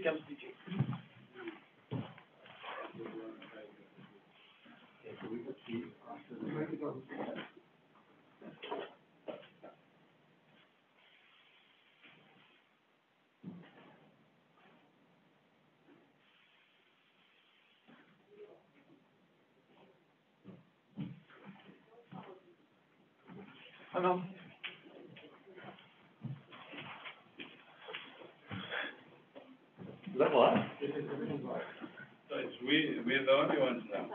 Hello. Is that live? So we're the only ones now.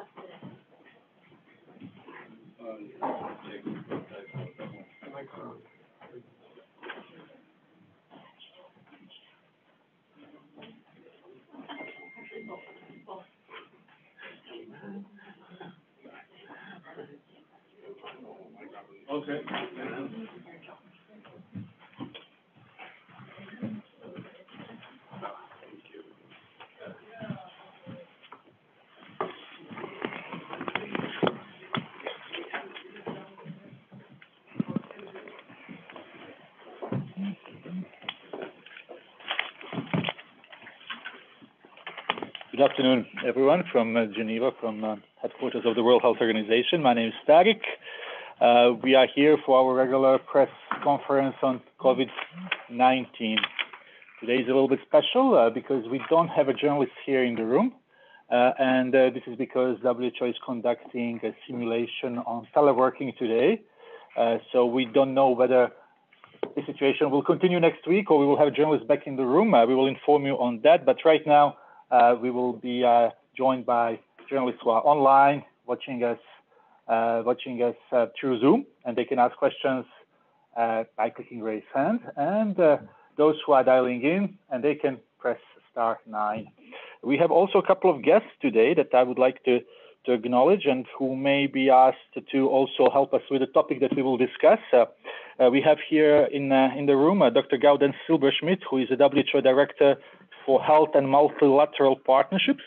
Okay. Good afternoon, everyone, from Geneva, from headquarters of the World Health Organization. My name is Tariq. We are here for our regular press conference on COVID-19. Today is a little bit special because we don't have a journalist here in the room. And this is because WHO is conducting a simulation on teleworking today. So we don't know whether the situation will continue next week or we will have journalists back in the room. We will inform you on that. But right now, we will be joined by journalists who are online, watching us through Zoom, and they can ask questions by clicking raise hand. And those who are dialing in, and they can press *9. We have also a couple of guests today that I would like to acknowledge and who may be asked to also help us with the topic that we will discuss. We have here in the room Dr. Gaudens Silberschmidt, who is the WHO Director for Health and Multilateral Partnerships.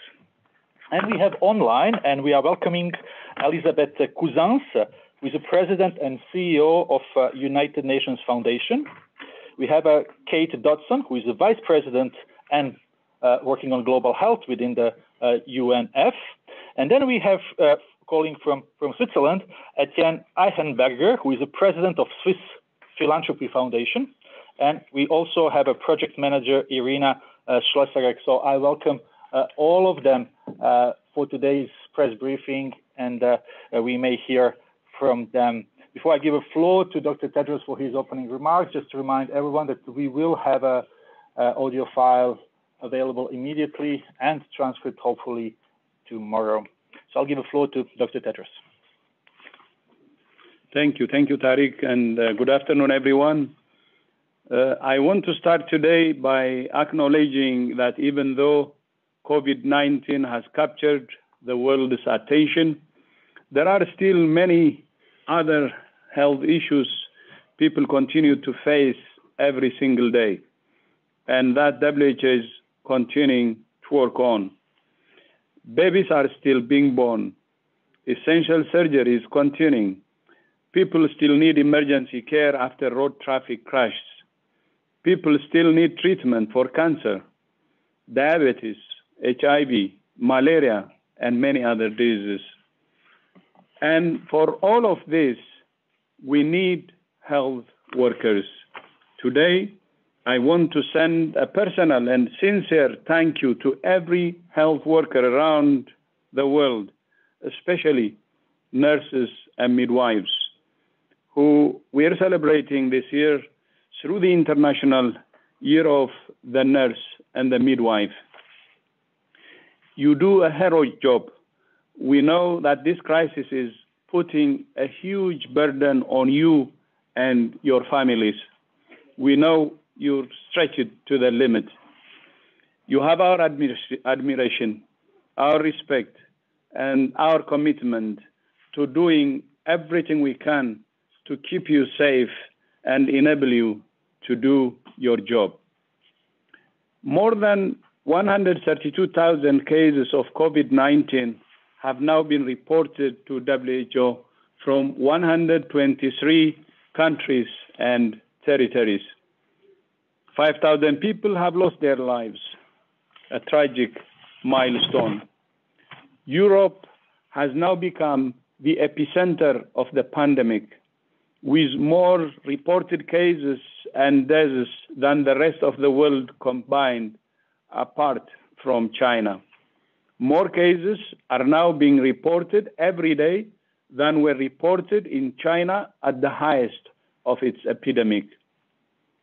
And we have online, and we are welcoming Elisabeth Cousins, who is the President and CEO of United Nations Foundation. We have Kate Dodson, who is the Vice President and working on global health within the UNF. And then we have, calling from Switzerland, Etienne Eichenberger, who is the President of Swiss Philanthropy Foundation. And we also have a project manager, Irina Schlesserek. So I welcome all of them for today's press briefing, and we may hear from them. Before I give a floor to Dr. Tedros for his opening remarks, just to remind everyone that we will have an audio file available immediately and transcript hopefully tomorrow. So I'll give a floor to Dr. Tedros. Thank you, Tariq, and good afternoon, everyone. I want to start today by acknowledging that even though COVID-19 has captured the world's attention, there are still many other health issues people continue to face every single day, and that WHO is continuing to work on. Babies are still being born. Essential surgery is continuing. People still need emergency care after road traffic crashes. People still need treatment for cancer, diabetes, HIV, malaria, and many other diseases. And for all of this, we need health workers. Today, I want to send a personal and sincere thank you to every health worker around the world, especially nurses and midwives, who we are celebrating this year through the International Year of the Nurse and the Midwife. You do a heroic job. We know that this crisis is putting a huge burden on you and your families. We know you're stretched to the limit. You have our admiration, our respect, and our commitment to doing everything we can to keep you safe and enable you to do your job. More than 132,000 cases of COVID-19 have now been reported to WHO from 123 countries and territories. 5,000 people have lost their lives. a tragic milestone. Europe has now become the epicenter of the pandemic, with more reported cases and deaths than the rest of the world combined, apart from China. More cases are now being reported every day than were reported in China at the highest of its epidemic.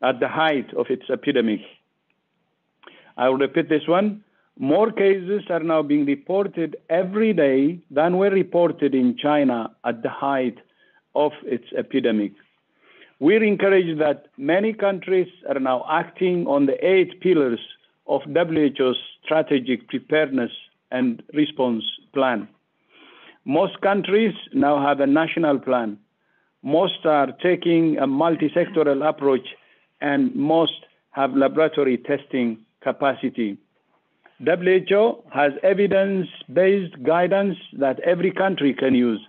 At the height of its epidemic. I will repeat this one. More cases are now being reported every day than were reported in China at the height of its epidemic. We're encouraged that many countries are now acting on the 8 pillars of WHO's strategic preparedness and response plan. Most countries now have a national plan. Most are taking a multi-sectoral approach, and most have laboratory testing capacity. WHO has evidence-based guidance that every country can use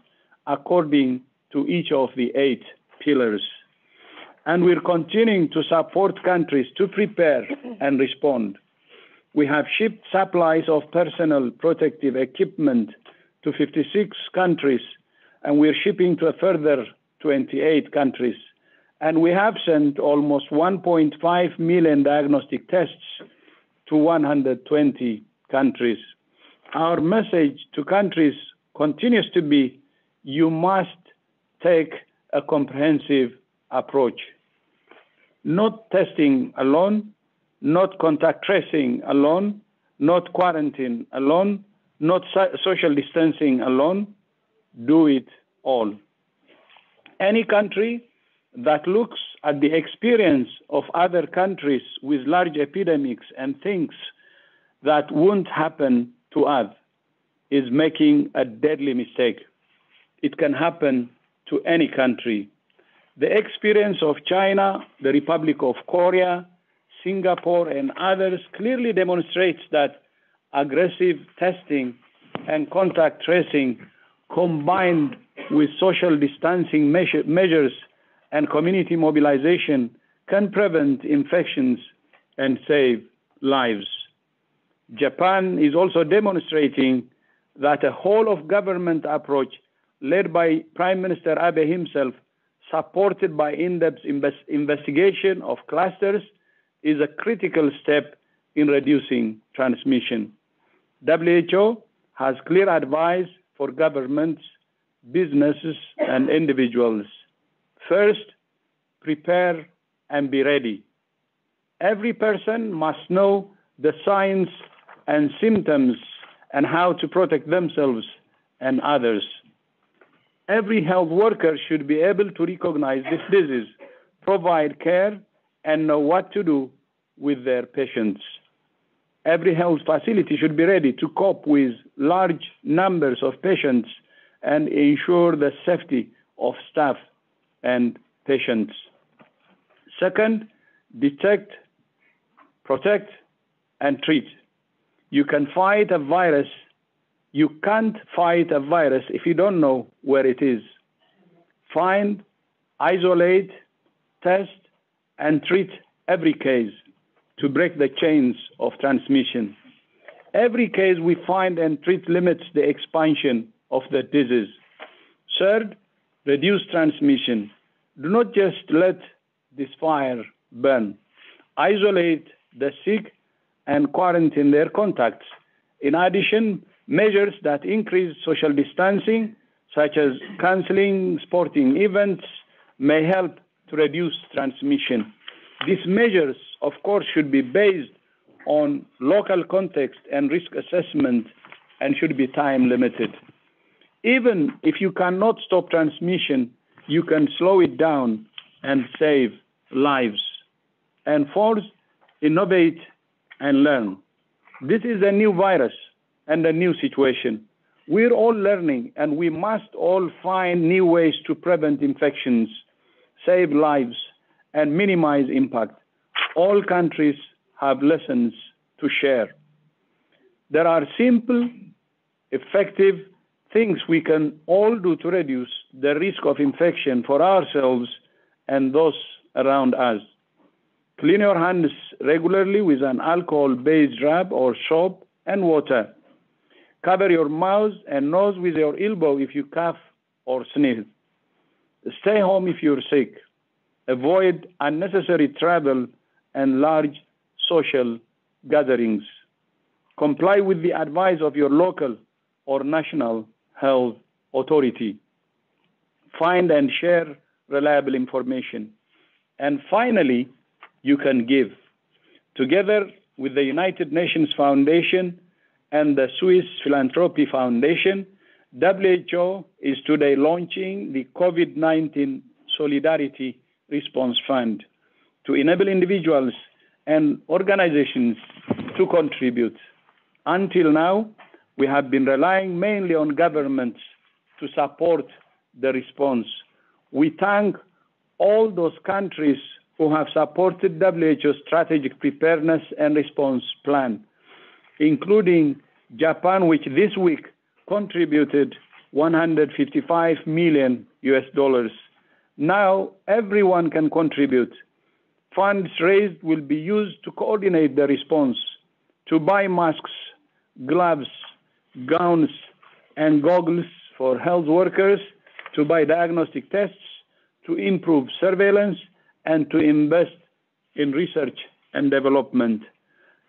according to each of the 8 pillars. And we're continuing to support countries to prepare and respond. We have shipped supplies of personal protective equipment to 56 countries, and we're shipping to a further 28 countries. And we have sent almost 1.5 million diagnostic tests to 120 countries. Our message to countries continues to be, you must take a comprehensive approach. Not testing alone, not contact tracing alone, not quarantine alone, not social distancing alone. Do it all. Any country that looks at the experience of other countries with large epidemics and thinks that won't happen to us is making a deadly mistake. It can happen to any country. The experience of China, the Republic of Korea, Singapore, and others clearly demonstrates that aggressive testing and contact tracing combined with social distancing measures and community mobilization can prevent infections and save lives. Japan is also demonstrating that a whole of government approach led by Prime Minister Abe himself, supported by in-depth investigation of clusters, is a critical step in reducing transmission. WHO has clear advice for governments, businesses, and individuals. First, prepare and be ready. Every person must know the signs and symptoms and how to protect themselves and others. Every health worker should be able to recognize this disease, provide care, and know what to do with their patients. Every health facility should be ready to cope with large numbers of patients and ensure the safety of staff and patients. Second, detect, protect, and treat. You can fight a virus. You can't fight a virus if you don't know where it is. Find, isolate, test, and treat every case to break the chains of transmission. Every case we find and treat limits the expansion of the disease. Third, reduce transmission. Do not just let this fire burn. Isolate the sick and quarantine their contacts. In addition, measures that increase social distancing, such as canceling sporting events, may help to reduce transmission. These measures, of course, should be based on local context and risk assessment and should be time limited. Even if you cannot stop transmission, you can slow it down and save lives. And fourth, innovate and learn. This is a new virus and a new situation. We're all learning, and we must all find new ways to prevent infections, save lives, and minimize impact. All countries have lessons to share. There are simple, effective things we can all do to reduce the risk of infection for ourselves and those around us. Clean your hands regularly with an alcohol-based rag or soap and water. Cover your mouth and nose with your elbow if you cough or sneeze. Stay home if you're sick. Avoid unnecessary travel and large social gatherings. Comply with the advice of your local or national health authority. Find and share reliable information. And finally, you can give. Together with the United Nations Foundation and the Swiss Philanthropy Foundation, WHO is today launching the COVID-19 Solidarity Response Fund to enable individuals and organizations to contribute. Until now, we have been relying mainly on governments to support the response. We thank all those countries who have supported WHO's strategic preparedness and response plan, including Japan, which this week contributed $155 million. Now everyone can contribute. Funds raised will be used to coordinate the response, to buy masks, gloves, gowns, and goggles for health workers, to buy diagnostic tests, to improve surveillance, and to invest in research and development.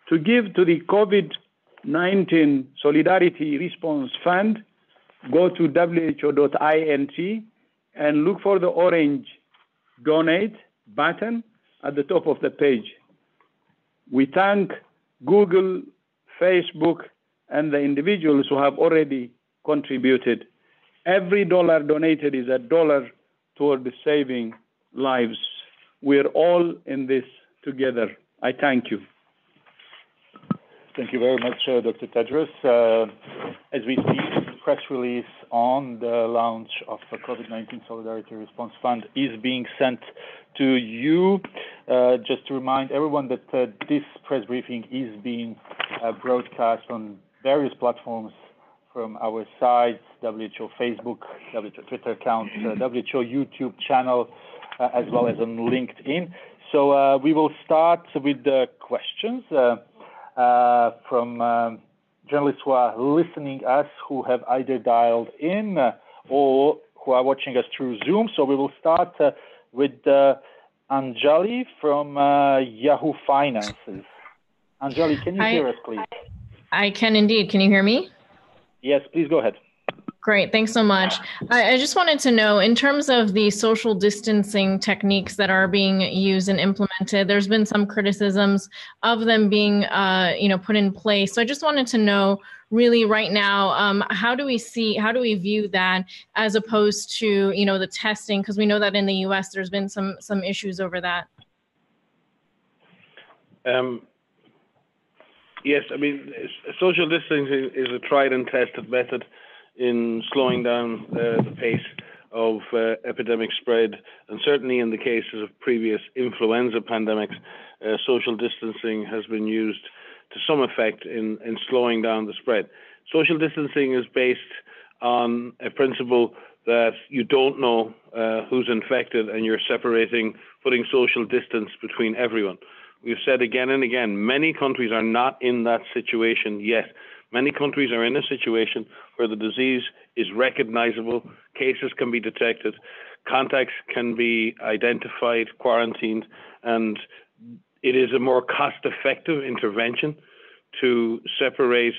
To give to the COVID-19 Solidarity Response Fund, go to who.int and look for the orange donate button at the top of the page. We thank Google, Facebook, and the individuals who have already contributed. Every dollar donated is a dollar toward saving lives. We're all in this together. I thank you. Thank you very much, Dr. Tedros. As we see, the press release on the launch of the COVID-19 Solidarity Response Fund is being sent to you. Just to remind everyone that this press briefing is being broadcast on various platforms from our sites, WHO Facebook, WHO Twitter account, WHO YouTube channel, as well as on LinkedIn. So we will start with the questions from journalists who are listening us, who have either dialed in or who are watching us through Zoom. So we will start with Anjali from Yahoo Finances. Anjali, can you hear us, please? I can indeed. Can you hear me? Yes, please go ahead. Great. Thanks so much. I just wanted to know, in terms of the social distancing techniques that are being used and implemented, there's been some criticisms of them being, put in place. So I just wanted to know, really, right now, how do we view that as opposed to, the testing? Because we know that in the U.S. there's been some issues over that. Yes, I mean, social distancing is a tried and tested method in slowing down the pace of epidemic spread, and certainly in the cases of previous influenza pandemics, social distancing has been used to some effect in slowing down the spread. Social distancing is based on a principle that you don't know who's infected, and you're putting social distance between everyone. We've said again and again, many countries are not in that situation yet. Many countries are in a situation where the disease is recognizable, cases can be detected, contacts can be identified, quarantined, and it is a more cost-effective intervention to separate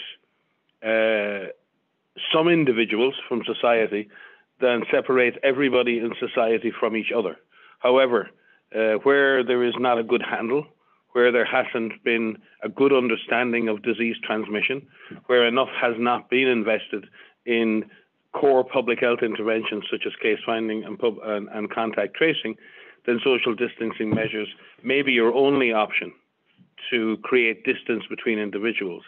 some individuals from society than separate everybody in society from each other. However, where there is not a good handle, where there hasn't been a good understanding of disease transmission, where enough has not been invested in core public health interventions such as case finding and contact tracing, then social distancing measures may be your only option to create distance between individuals.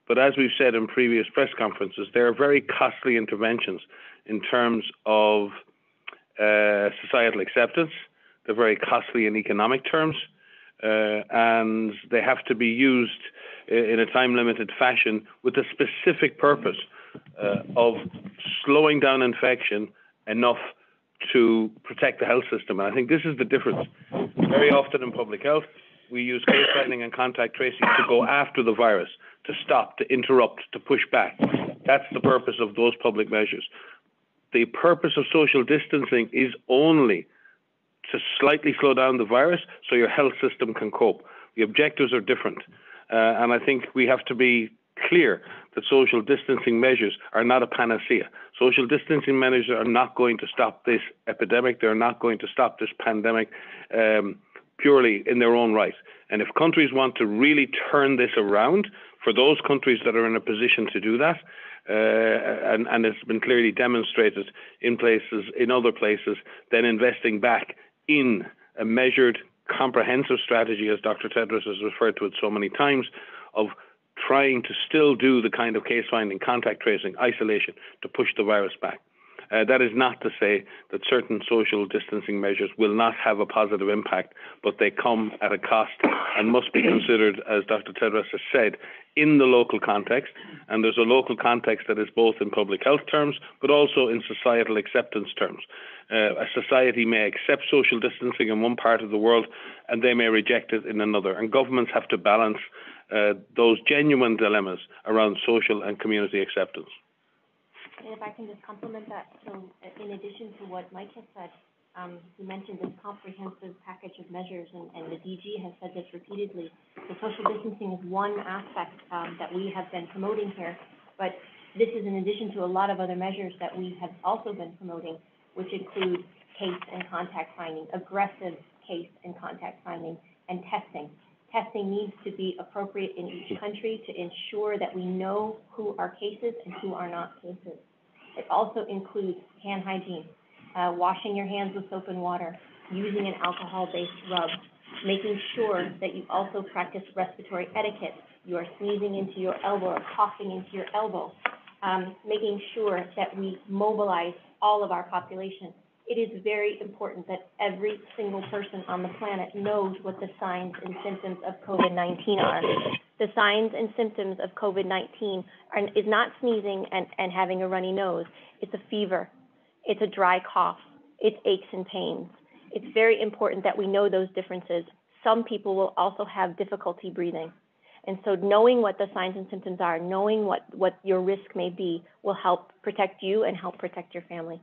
But as we've said in previous press conferences, they are very costly interventions in terms of societal acceptance. They're very costly in economic terms. And they have to be used in a time-limited fashion with a specific purpose of slowing down infection enough to protect the health system. And I think this is the difference. Very often in public health, we use case finding and contact tracing to go after the virus, to stop, to interrupt, to push back. That's the purpose of those public measures. The purpose of social distancing is only to slightly slow down the virus so your health system can cope. The objectives are different. And I think we have to be clear that social distancing measures are not a panacea. Social distancing measures are not going to stop this epidemic. They're not going to stop this pandemic purely in their own right. And if countries want to really turn this around, for those countries that are in a position to do that, and it's been clearly demonstrated in other places, then investing back in a measured, comprehensive strategy, as Dr. Tedros has referred to it so many times, of trying to still do the kind of case finding, contact tracing, isolation to push the virus back. That is not to say that certain social distancing measures will not have a positive impact, but they come at a cost and must be considered, as Dr. Tedros has said, in the local context. And there's a local context that is both in public health terms, but also in societal acceptance terms. A society may accept social distancing in one part of the world and they may reject it in another. And governments have to balance those genuine dilemmas around social and community acceptance. And if I can just complement that, so in addition to what Mike has said, he mentioned this comprehensive package of measures, and the DG has said this repeatedly. The social distancing is one aspect that we have been promoting here, but this is in addition to a lot of other measures that we have also been promoting, which include case and contact finding, aggressive case and contact finding, and testing. Testing needs to be appropriate in each country to ensure that we know who are cases and who are not cases. It also includes hand hygiene, washing your hands with soap and water, using an alcohol-based rub, making sure that you also practice respiratory etiquette. You are sneezing into your elbow or coughing into your elbow, making sure that we mobilize all of our population. It is very important that every single person on the planet knows what the signs and symptoms of COVID-19 are. The signs and symptoms of COVID-19 is not sneezing and having a runny nose. It's a fever. It's a dry cough. It's aches and pains. It's very important that we know those differences. Some people will also have difficulty breathing. And so knowing what the signs and symptoms are, knowing what your risk may be, will help protect you and help protect your family.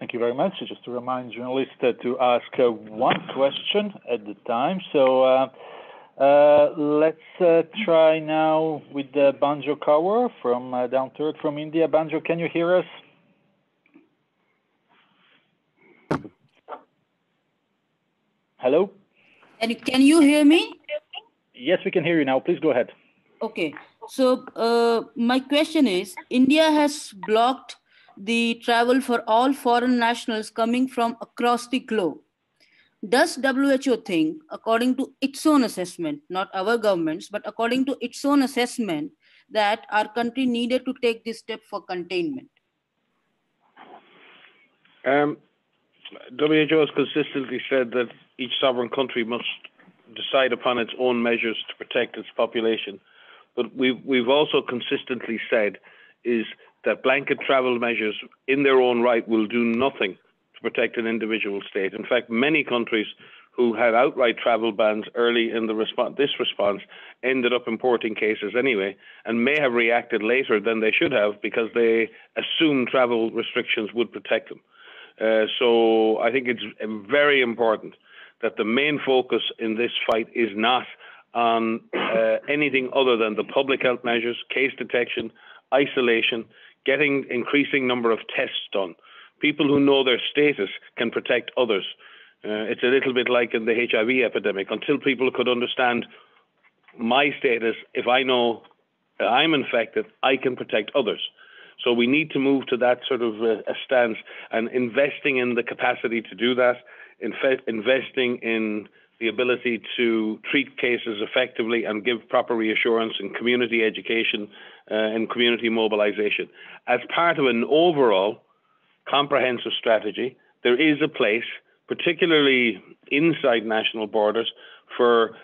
Thank you very much. Just to remind journalists to ask one question at the time. So let's try now with Banjo Kaur from down Turk from India. Banjo, can you hear us? Hello? Can you hear me? Yes, we can hear you now. Please go ahead. Okay. So my question is, India has blocked the travel for all foreign nationals coming from across the globe. Does WHO think, according to its own assessment, not our government's, but according to its own assessment, that our country needed to take this step for containment? WHO has consistently said that each sovereign country must decide upon its own measures to protect its population. But we've also consistently said is that blanket travel measures in their own right will do nothing to protect an individual state. In fact, many countries who had outright travel bans early in this response ended up importing cases anyway, and may have reacted later than they should have because they assumed travel restrictions would protect them. So I think it's very important that the main focus in this fight is not on anything other than the public health measures, case detection, isolation, getting increasing number of tests done. People who know their status can protect others. It's a little bit like in the HIV epidemic. Until people could understand my status, if I know I'm infected, I can protect others. So we need to move to that sort of a stance, and investing in the capacity to do that, investing in the ability to treat cases effectively and give proper reassurance in community education and community mobilization. As part of an overall comprehensive strategy, there is a place, particularly inside national borders, for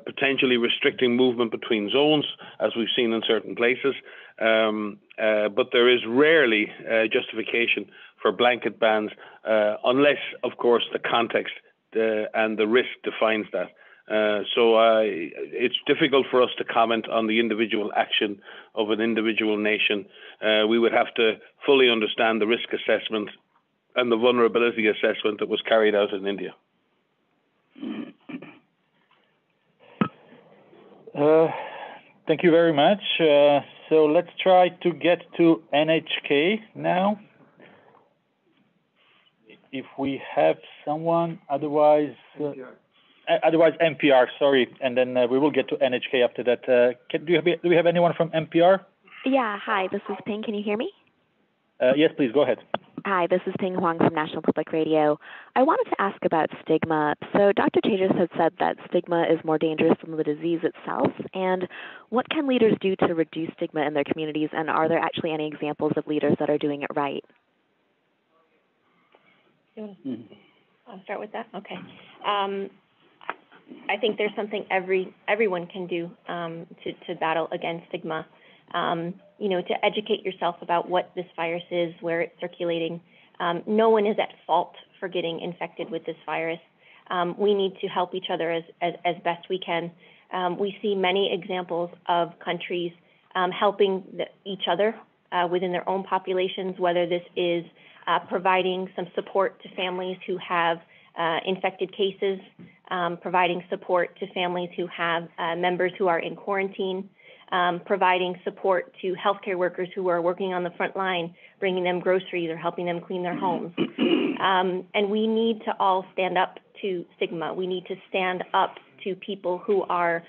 potentially restricting movement between zones, as we've seen in certain places. But there is rarely justification for blanket bans, unless, of course, the context and the risk defines that. It's difficult for us to comment on the individual action of an individual nation. We would have to fully understand the risk assessment and the vulnerability assessment that was carried out in India. Thank you very much. So let's try to get to NHK now, if we have someone. Otherwise, NPR. Sorry, and then we will get to NHK after that. Do we have anyone from NPR? Yeah. Hi, this is Ping. Can you hear me? Yes, please go ahead. Hi, this is Ping Huang from National Public Radio. I wanted to ask about stigma. So Dr. Tejas had said that stigma is more dangerous than the disease itself. And what can leaders do to reduce stigma in their communities? And are there actually any examples of leaders that are doing it right? I'll start with that. Okay. I think there's something everyone can do to battle against stigma. To educate yourself about what this virus is, where it's circulating. No one is at fault for getting infected with this virus. We need to help each other as best we can. We see many examples of countries helping each other within their own populations, whether this is providing some support to families who have infected cases, providing support to families who have members who are in quarantine, providing support to healthcare workers who are working on the front line, bringing them groceries or helping them clean their homes. And we need to all stand up to stigma. We need to stand up to people who are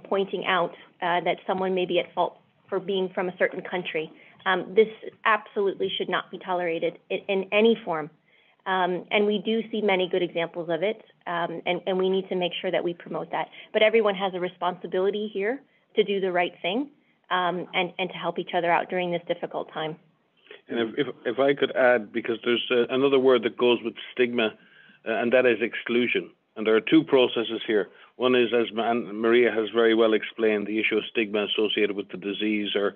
pointing out that someone may be at fault for being from a certain country. This absolutely should not be tolerated in any form. And we do see many good examples of it, and we need to make sure that we promote that. But everyone has a responsibility here to do the right thing and to help each other out during this difficult time. And if I could add, because there's another word that goes with stigma, and that is exclusion. And there are two processes here. One is, as Maria has very well explained, the issue of stigma associated with the disease or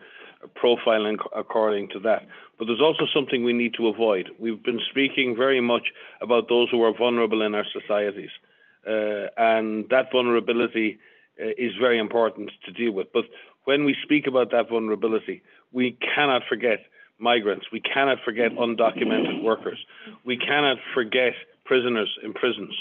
profiling according to that. But there's also something we need to avoid. We've been speaking very much about those who are vulnerable in our societies. And that vulnerability is very important to deal with. But when we speak about that vulnerability, we cannot forget migrants. We cannot forget undocumented workers. We cannot forget prisoners in prisons.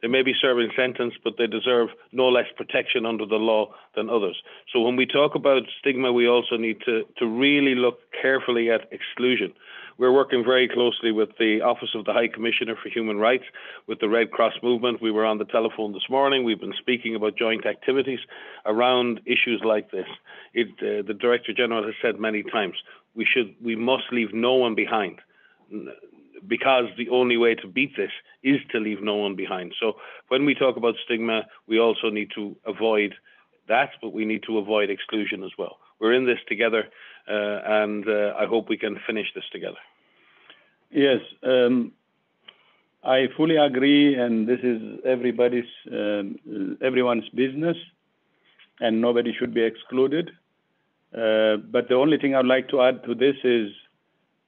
They may be serving sentence, but they deserve no less protection under the law than others. So when we talk about stigma, we also need to really look carefully at exclusion. We're working very closely with the Office of the High Commissioner for Human Rights, with the Red Cross movement. We were on the telephone this morning. We've been speaking about joint activities around issues like this. The Director General has said many times, we must leave no one behind, because the only way to beat this is to leave no one behind. So when we talk about stigma, we also need to avoid that, but we need to avoid exclusion as well. We're in this together, and I hope we can finish this together. Yes, I fully agree, and this is everyone's business, and nobody should be excluded. But the only thing I'd like to add to this is,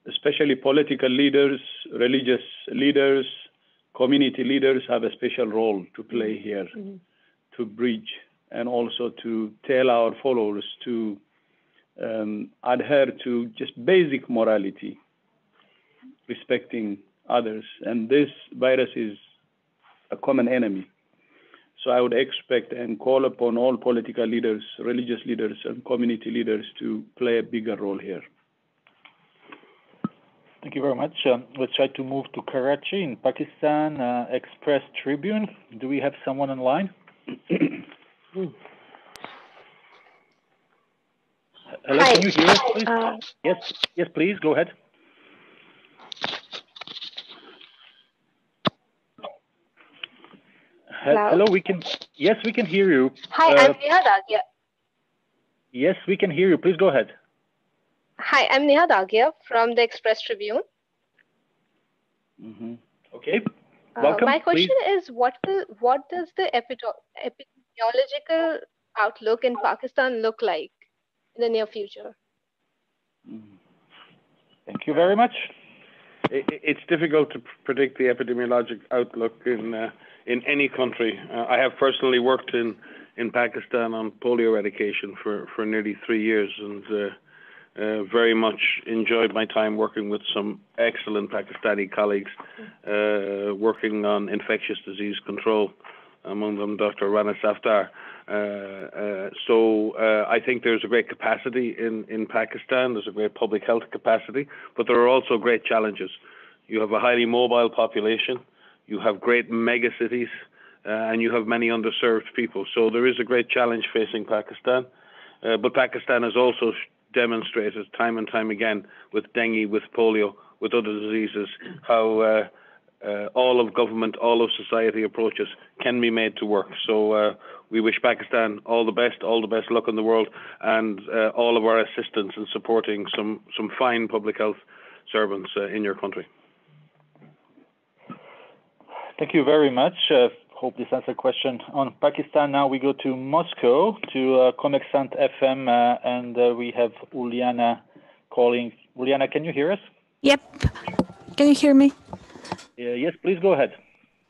especially political leaders, religious leaders, community leaders have a special role to play here, to bridge and also to tell our followers to adhere to just basic morality, respecting others. And this virus is a common enemy. So I would expect and call upon all political leaders, religious leaders, and community leaders to play a bigger role here. Thank you very much. Let's try to move to Karachi in Pakistan. Express Tribune. Do we have someone online? Hello, Hi. can you hear us, please? Yes, please, go ahead. Hello, we can hear you. Hi, I'm Neha Dagia. Yes, we can hear you. Please go ahead. Hi, I'm Neha Dagia from the Express Tribune. Okay, welcome. My question is, what does the epidemiological outlook in Pakistan look like in the near future? Thank you very much. it's difficult to predict the epidemiologic outlook in any country. I have personally worked in Pakistan on polio eradication for nearly 3 years, and very much enjoyed my time working with some excellent Pakistani colleagues working on infectious disease control, among them Dr. Rana Safdar. So I think there's a great capacity in Pakistan. There's a great public health capacity, but there are also great challenges. You have a highly mobile population, you have great mega cities, and you have many underserved people. So there is a great challenge facing Pakistan. But Pakistan has also demonstrated time and time again with dengue, with polio, with other diseases, how all of government, all of society approaches can be made to work. So we wish Pakistan all the best luck in the world, and all of our assistance in supporting some fine public health servants in your country. Thank you very much. Hope this answers the question on Pakistan. Now we go to Moscow, to Kommersant FM, and we have Uliana calling. Uliana, can you hear us? Yep. Can you hear me? Yes, please go ahead.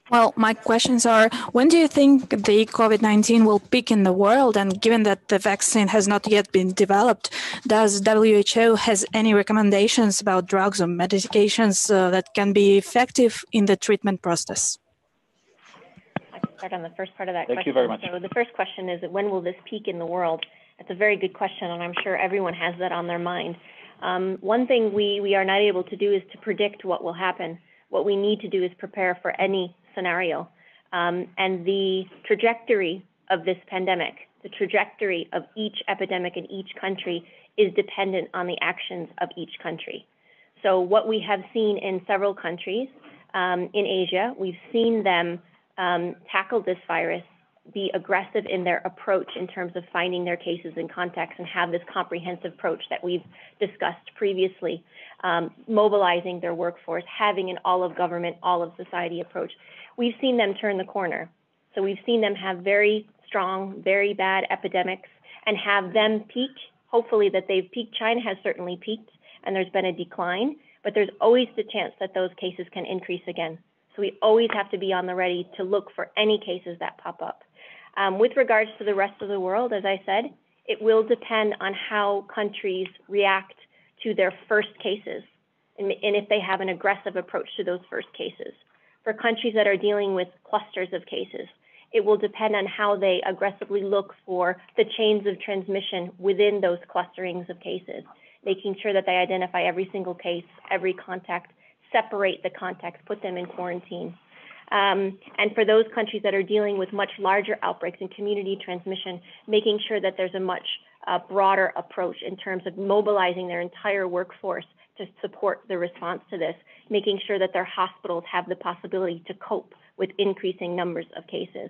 Well, my questions are, when do you think the COVID-19 will peak in the world? And given that the vaccine has not yet been developed, does WHO has any recommendations about drugs or medications that can be effective in the treatment process? I can start on the first part of that question. Thank you very much. So the first question is, when will this peak in the world? That's a very good question, and I'm sure everyone has that on their mind. One thing we are not able to do is to predict what will happen. What we need to do is prepare for any scenario. And the trajectory of this pandemic, the trajectory of each epidemic in each country is dependent on the actions of each country. So what we have seen in several countries in Asia, we've seen them tackle this virus, be aggressive in their approach in terms of finding their cases and contacts, and have this comprehensive approach that we've discussed previously, mobilizing their workforce, having an all of government, all of society approach. We've seen them turn the corner. So we've seen them have very strong, very bad epidemics and have them peak. Hopefully that they've peaked. China has certainly peaked and there's been a decline, but there's always the chance that those cases can increase again. So we always have to be on the ready to look for any cases that pop up. With regards to the rest of the world, as I said, it will depend on how countries react to their first cases and if they have an aggressive approach to those first cases. For countries that are dealing with clusters of cases, it will depend on how they aggressively look for the chains of transmission within those clusterings of cases, making sure that they identify every single case, every contact, separate the contacts, put them in quarantine. And for those countries that are dealing with much larger outbreaks and community transmission, making sure that there's a much broader approach in terms of mobilizing their entire workforce to support the response to this, making sure that their hospitals have the possibility to cope with increasing numbers of cases.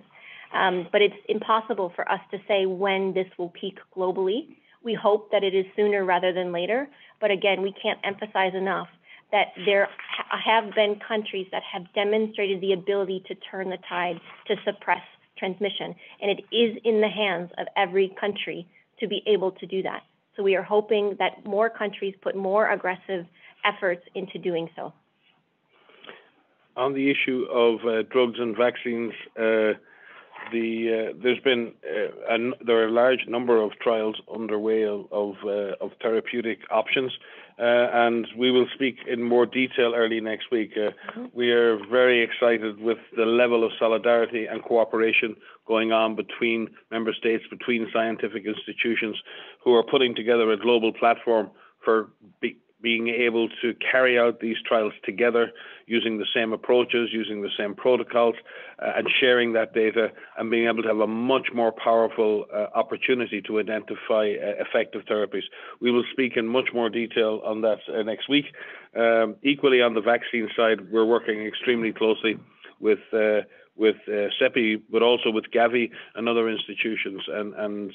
But it's impossible for us to say when this will peak globally. We hope that it is sooner rather than later, but again, we can't emphasize enough that there have been countries that have demonstrated the ability to turn the tide to suppress transmission, and it is in the hands of every country to be able to do that. So we are hoping that more countries put more aggressive efforts into doing so. On the issue of drugs and vaccines, there's been there are a large number of trials underway of therapeutic options, and we will speak in more detail early next week. We are very excited with the level of solidarity and cooperation going on between member states, between scientific institutions, who are putting together a global platform for being able to carry out these trials together, using the same approaches, using the same protocols, and sharing that data, and being able to have a much more powerful opportunity to identify effective therapies. We will speak in much more detail on that next week. Equally, on the vaccine side, we're working extremely closely with CEPI, but also with Gavi and other institutions. And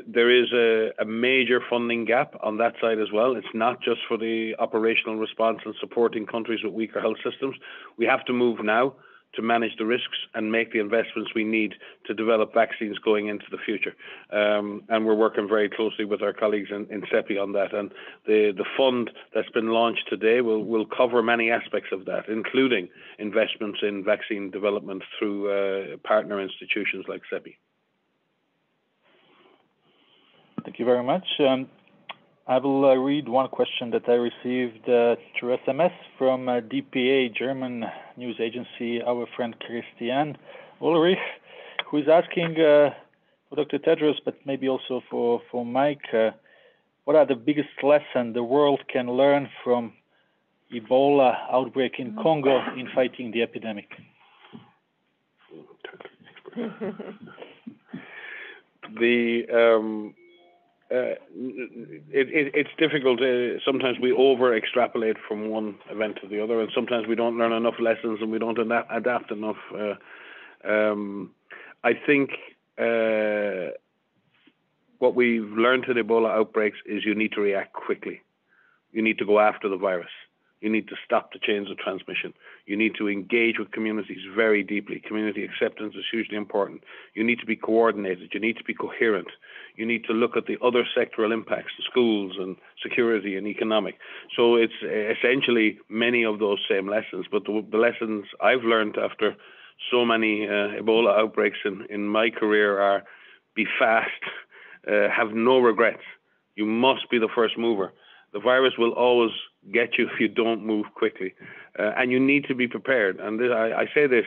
there is a major funding gap on that side as well. It's not just for the operational response and supporting countries with weaker health systems. We have to move now to manage the risks and make the investments we need to develop vaccines going into the future. And we're working very closely with our colleagues in CEPI on that. And the fund that's been launched today will cover many aspects of that, including investments in vaccine development through partner institutions like CEPI. Thank you very much. I will read one question that I received through SMS from DPA, German news agency, our friend Christian Ulrich, who is asking for Dr. Tedros, but maybe also for Mike, what are the biggest lessons the world can learn from Ebola outbreak in Congo in fighting the epidemic? It's difficult. Sometimes we over extrapolate from one event to the other, and sometimes we don't learn enough lessons and we don't adapt enough. I think what we've learned in Ebola outbreaks is you need to react quickly. You need to go after the virus. You need to stop the chains of transmission. You need to engage with communities very deeply. Community acceptance is hugely important. You need to be coordinated. You need to be coherent. You need to look at the other sectoral impacts, the schools and security and economic. So it's essentially many of those same lessons. But the lessons I've learned after so many Ebola outbreaks in my career are be fast, have no regrets. You must be the first mover. The virus will always get you if you don't move quickly. And you need to be prepared. And I say this,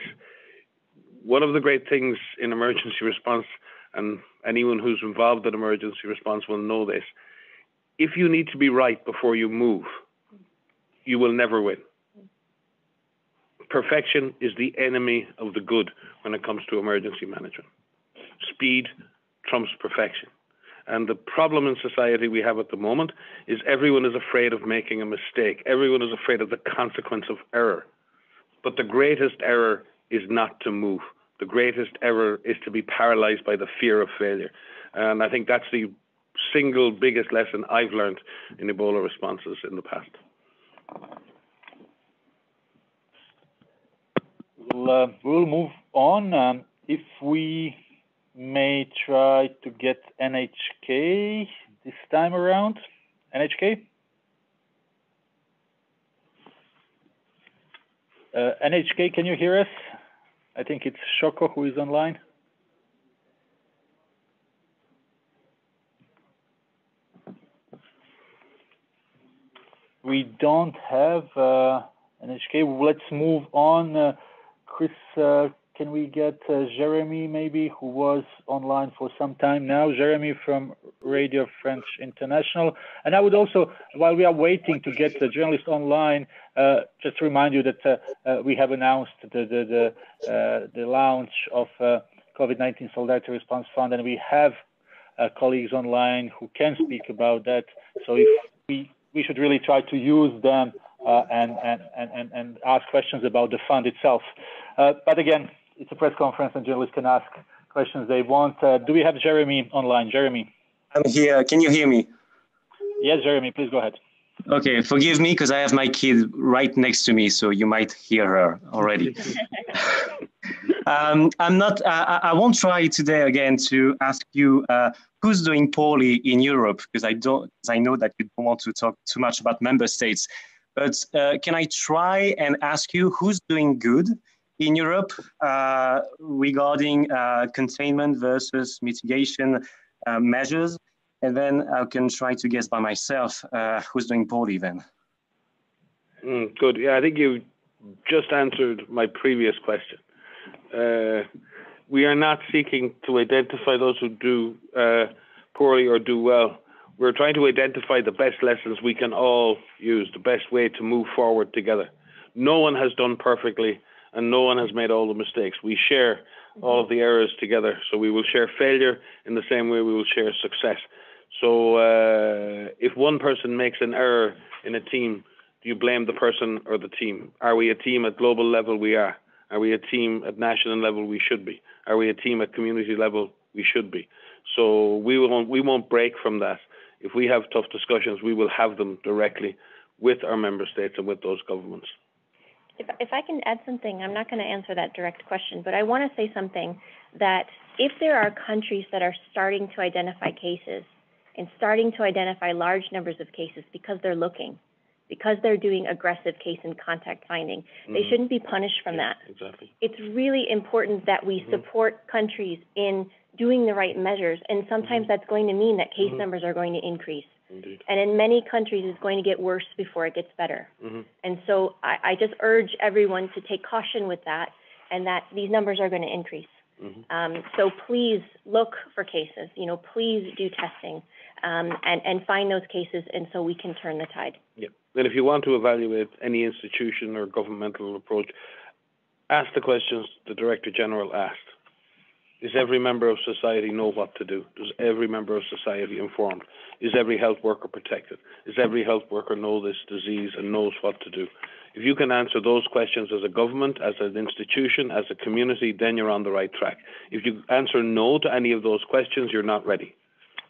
one of the great things in emergency response, and anyone who's involved in emergency response will know this, if you need to be right before you move, you will never win. Perfection is the enemy of the good when it comes to emergency management. Speed trumps perfection. And the problem in society we have at the moment is everyone is afraid of making a mistake. Everyone is afraid of the consequence of error. But the greatest error is not to move. The greatest error is to be paralyzed by the fear of failure. And I think that's the single biggest lesson I've learned in Ebola responses in the past. We'll move on. If we may try to get NHK this time around. NHK? NHK, can you hear us? I think it's Shoko who is online. We don't have NHK. Let's move on. Chris, can we get Jeremy, maybe, who was online for some time now? Jeremy from Radio France International. And I would also, while we are waiting to get the journalist online, just remind you that we have announced the launch of COVID-19 Solidarity Response Fund, and we have colleagues online who can speak about that. So if we should really try to use them and ask questions about the fund itself. But again, it's a press conference and journalists can ask questions they want. Do we have Jeremy online? Jeremy? I'm here. Can you hear me? Yes, Jeremy, please go ahead. Okay, forgive me because I have my kid right next to me, so you might hear her already. I won't try today again to ask you who's doing poorly in Europe, because I know that you don't want to talk too much about member states. But can I try and ask you who's doing good in Europe regarding containment versus mitigation measures? And then I can try to guess by myself who's doing poorly then. Good. Yeah, I think you just answered my previous question. We are not seeking to identify those who do poorly or do well. We're trying to identify the best lessons we can all use, the best way to move forward together. No one has done perfectly and no one has made all the mistakes. We share all of the errors together. So we will share failure in the same way we will share success. So if one person makes an error in a team, do you blame the person or the team? Are we a team at global level? We are. Are we a team at national level? We should be. Are we a team at community level? We should be. So we won't break from that. If we have tough discussions, we will have them directly with our member states and with those governments. If if I can add something, I'm not going to answer that direct question, but I want to say something that if there are countries that are starting to identify cases and starting to identify large numbers of cases because they're looking, because they're doing aggressive case and contact finding, they shouldn't be punished from that. Exactly. It's really important that we support countries in doing the right measures, and sometimes that's going to mean that case numbers are going to increase. Indeed. And in many countries, it's going to get worse before it gets better. And so I just urge everyone to take caution with that, and that these numbers are going to increase. So please look for cases, please do testing, and find those cases, and so we can turn the tide. Yeah. And if you want to evaluate any institution or governmental approach, ask the questions the Director General asked. Does every member of society know what to do? Does every member of society informed? Is every health worker protected? Does every health worker know this disease and knows what to do? If you can answer those questions as a government, as an institution, as a community, then you're on the right track. If you answer no to any of those questions, you're not ready,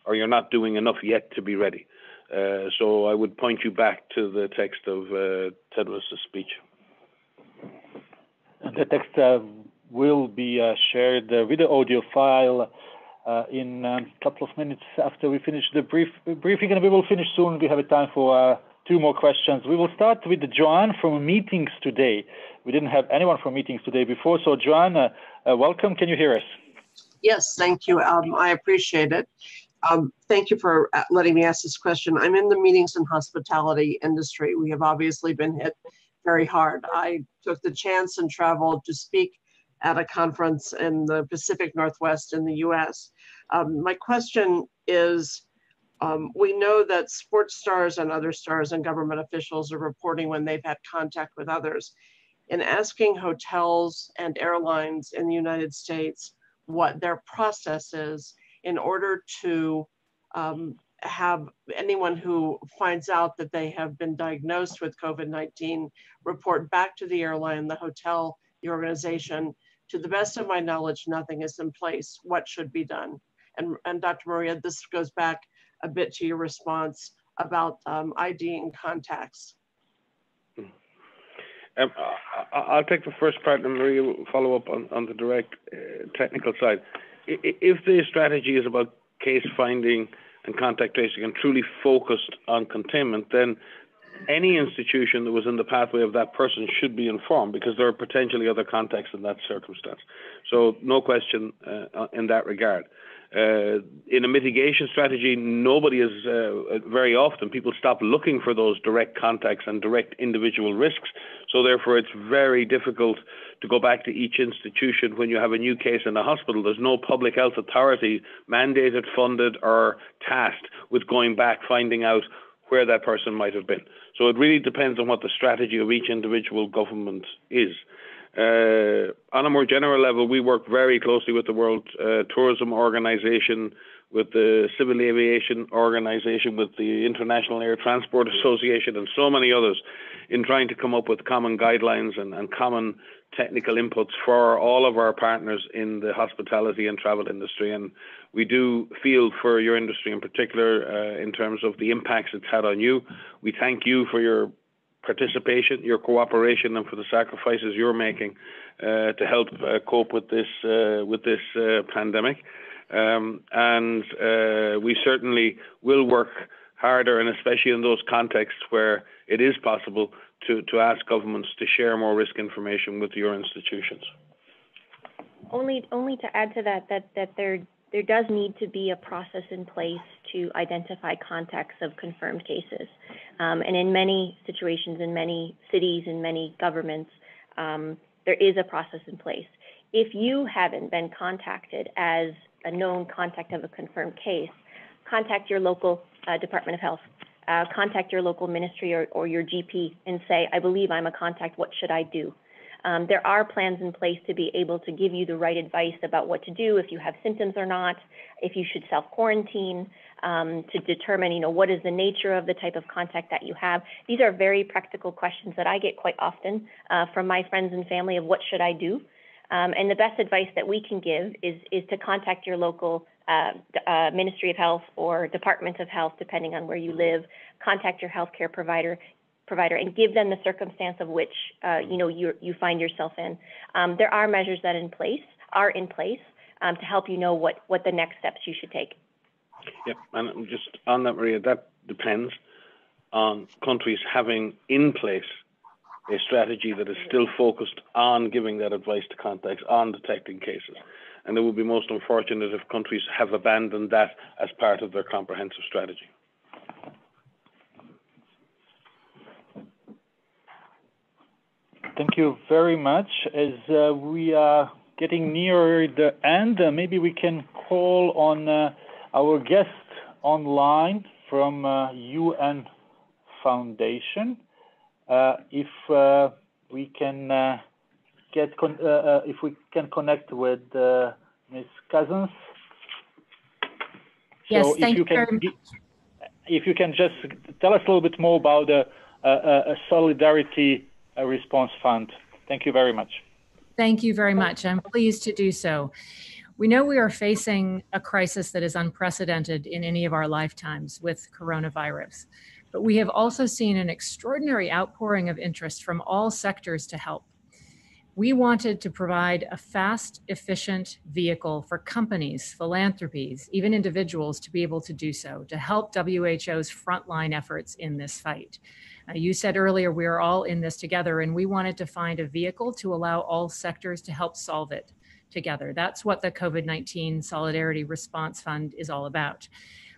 or you're not doing enough yet to be ready. So I would point you back to the text of Tedros' speech. The text will be shared with the audio file in a couple of minutes after we finish the briefing, and we will finish soon. We have a time for 2 more questions. We will start with Joanne from Meetings Today. We didn't have anyone from Meetings Today before, so Joanne, welcome. Can you hear us? Yes, thank you. I appreciate it. Thank you for letting me ask this question. I'm in the meetings and hospitality industry. We have obviously been hit very hard. I took the chance and traveled to speak at a conference in the Pacific Northwest in the US. My question is, we know that sports stars and other stars and government officials are reporting when they've had contact with others. In asking hotels and airlines in the United States what their process is in order to have anyone who finds out that they have been diagnosed with COVID-19 report back to the airline, the hotel, the organization. To the best of my knowledge, nothing is in place. What should be done? And Dr. Maria, this goes back a bit to your response about IDing contacts. I'll take the first part, and Maria will follow up on the direct technical side. If the strategy is about case finding and contact tracing and truly focused on containment, then any institution that was in the pathway of that person should be informed, because there are potentially other contacts in that circumstance. So no question in that regard. In a mitigation strategy, nobody is very often, people stop looking for those direct contacts and direct individual risks. So therefore, it's very difficult to go back to each institution when you have a new case in a hospital. There's no public health authority mandated, funded, or tasked with going back, finding out where that person might have been. So it really depends on what the strategy of each individual government is. On a more general level, we work very closely with the World Tourism Organization, with the Civil Aviation Organization, with the International Air Transport Association, and so many others, in trying to come up with common guidelines and common technical inputs for all of our partners in the hospitality and travel industry. And we do feel for your industry in particular in terms of the impacts it's had on you. We thank you for your participation, your cooperation, and for the sacrifices you're making to help cope with this pandemic. And we certainly will work harder, and especially in those contexts where it is possible, to ask governments to share more risk information with your institutions. Only to add to that there does need to be a process in place to identify contacts of confirmed cases. And in many situations, in many cities, in many governments, there is a process in place. If you haven't been contacted as a known contact of a confirmed case, contact your local Department of Health, contact your local ministry or your GP and say, I believe I'm a contact, what should I do? There are plans in place to be able to give you the right advice about what to do, if you have symptoms or not, if you should self-quarantine, to determine, what is the nature of the type of contact that you have. These are very practical questions that I get quite often from my friends and family of what should I do. And the best advice that we can give is to contact your local Ministry of Health or Department of Health, depending on where you live. Contact your healthcare provider. provider and give them the circumstance of which, you find yourself in. There are measures that are in place to help you know what the next steps you should take. Yep, and just on that, Maria, that depends on countries having in place a strategy that is still focused on giving that advice to contacts, on detecting cases. And it would be most unfortunate if countries have abandoned that as part of their comprehensive strategy. Thank you very much. As we are getting nearer the end, maybe we can call on our guest online from UN Foundation. If we can if we can connect with Ms. Cousins. Yes, so thank you very much. If you can just tell us a little bit more about the Solidarity Response Fund. Thank you very much. Thank you very much. I'm pleased to do so. We know we are facing a crisis that is unprecedented in any of our lifetimes with coronavirus, but we have also seen an extraordinary outpouring of interest from all sectors to help. We wanted to provide a fast, efficient vehicle for companies, philanthropies, even individuals to be able to do so, to help WHO's frontline efforts in this fight. You said earlier, we are all in this together, and we wanted to find a vehicle to allow all sectors to help solve it together. That's what the COVID-19 Solidarity Response Fund is all about.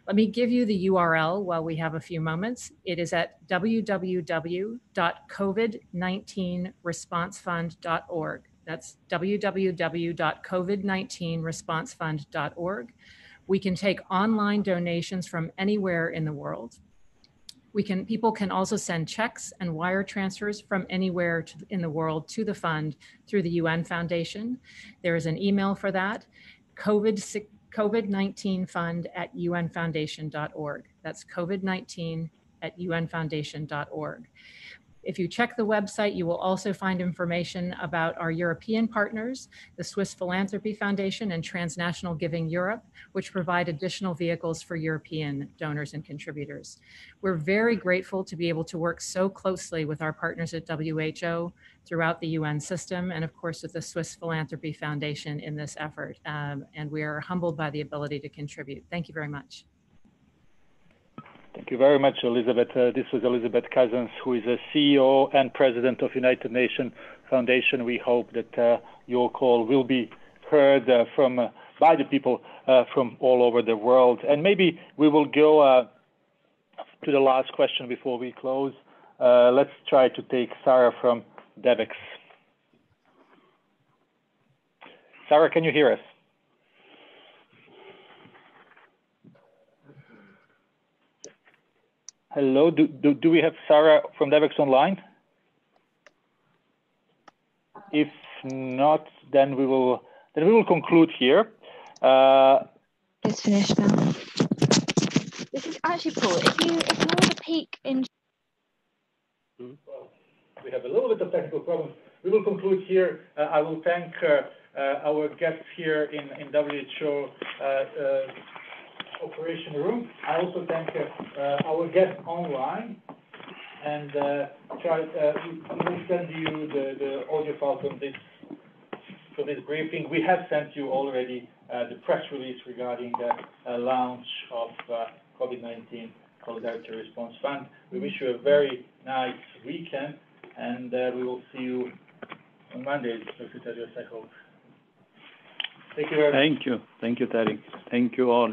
Let me give you the URL while we have a few moments. It is at www.covid19responsefund.org. That's www.covid19responsefund.org. We can take online donations from anywhere in the world. People can also send checks and wire transfers from anywhere in the world to the fund through the UN Foundation. There is an email for that, COVID-19fund@unfoundation.org. That's COVID-19@unfoundation.org. If you check the website, you will also find information about our European partners, the Swiss Philanthropy Foundation and Transnational Giving Europe, which provide additional vehicles for European donors and contributors. We're very grateful to be able to work so closely with our partners at WHO throughout the UN system, and of course with the Swiss Philanthropy Foundation in this effort. And we are humbled by the ability to contribute. Thank you very much. Thank you very much, Elizabeth. This was Elizabeth Cousins, who is a CEO and President of United Nations Foundation. We hope that your call will be heard by the people from all over the world. And maybe we will go to the last question before we close. Let's try to take Sarah from DEVEX. Sarah, can you hear us? Hello, do we have Sarah from DEVEX online? If not, then we will conclude here. It's finished now. This is actually Paul. If you ignore the peak in. We have a little bit of technical problems. We will conclude here. I will thank our guests here in WHO operation room. I also thank our guests online, and we will send you the audio file from this briefing. We have sent you already the press release regarding the launch of COVID-19 Solidarity Response Fund. We wish you a very nice weekend, and we will see you on Monday, Secretary, I hope. Thank you very much. Thank you, Tariq. Thank you all.